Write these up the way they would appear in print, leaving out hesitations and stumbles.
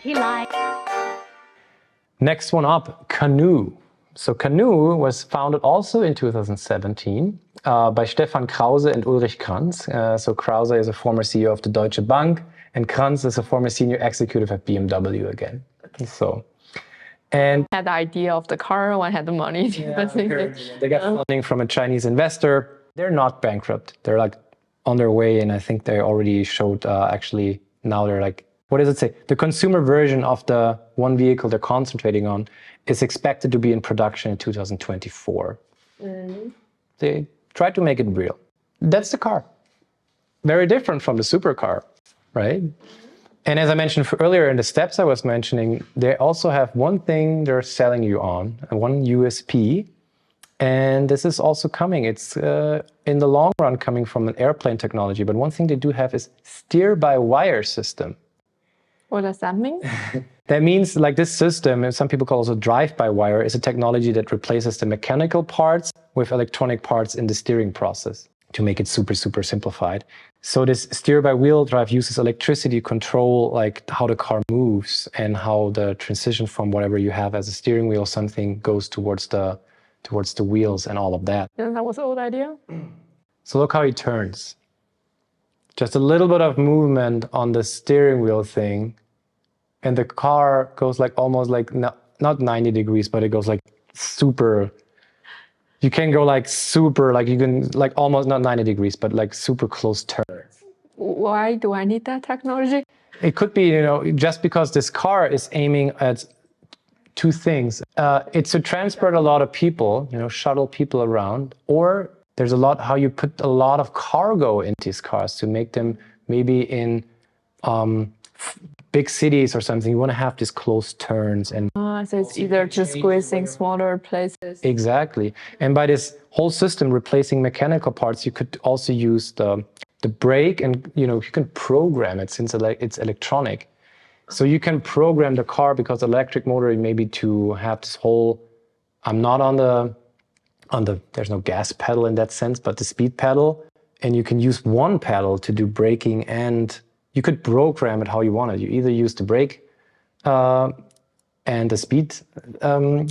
what he likes. Next one up, Canoo. So Canoo was founded also in 2017 by Stefan Krause and Ulrich Kranz. So Krause is a former CEO of the Deutsche Bank, and Kranz is a former senior executive at BMW again. So, and had the idea of the car, one had the money. They got funding from a Chinese investor. They're not bankrupt. They're like on their way, and I think they already showed actually now they're like, what does it say? The consumer version of the one vehicle they're concentrating on is expected to be in production in 2024. They try to make it real. That's the car. Very different from the supercar, right? And as I mentioned earlier in the steps I was mentioning, they also have one thing they're selling you on, one USP, and this is also coming. It's in the long run coming from an airplane technology, but one thing they do have is steer-by-wire system. What does that mean? That means like this system, and some people call it also drive-by-wire, is a technology that replaces the mechanical parts with electronic parts in the steering process to make it super, super simplified. So this steer-by-wheel drive uses electricity to control like how the car moves and how the transition from whatever you have as a steering wheel, something goes towards the wheels and all of that. Yeah, that was an old idea. So look how he turns. Just a little bit of movement on the steering wheel thing, and the car goes like almost like, not 90 degrees, but it goes like super, you can go like super, like you can like almost not 90 degrees, but like super close turns. Why do I need that technology? It could be, you know, just because this car is aiming at two things. It's to transport a lot of people, you know, shuttle people around, or there's a lot how you put a lot of cargo into these cars to make them maybe in big cities or something. You want to have these close turns and So it's either just squeezing smaller places. exactly. And by this whole system replacing mechanical parts, you could also use the brake, and you know you can program it since it's electronic. So you can program the car because the electric motor maybe to have this whole. I'm not on the there's no gas pedal in that sense, but the speed pedal, and you can use one pedal to do braking, and you could program it how you want it. You either use the brake and the speed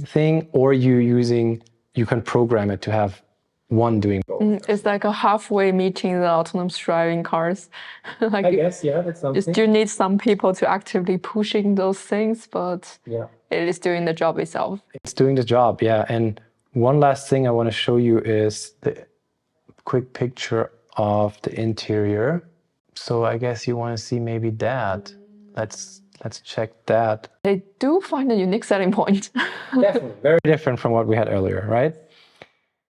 thing, or you can program it to have one doing both. It's like a halfway meeting the autonomous driving cars. Like I guess, yeah, that's something. You still need some people to actively pushing those things, but yeah, it is doing the job itself. It's doing the job, yeah. And one last thing I want to show you is the quick picture of the interior. So I guess you want to see maybe that. Let's check that. They do find a unique selling point. Definitely. Very different from what we had earlier, right?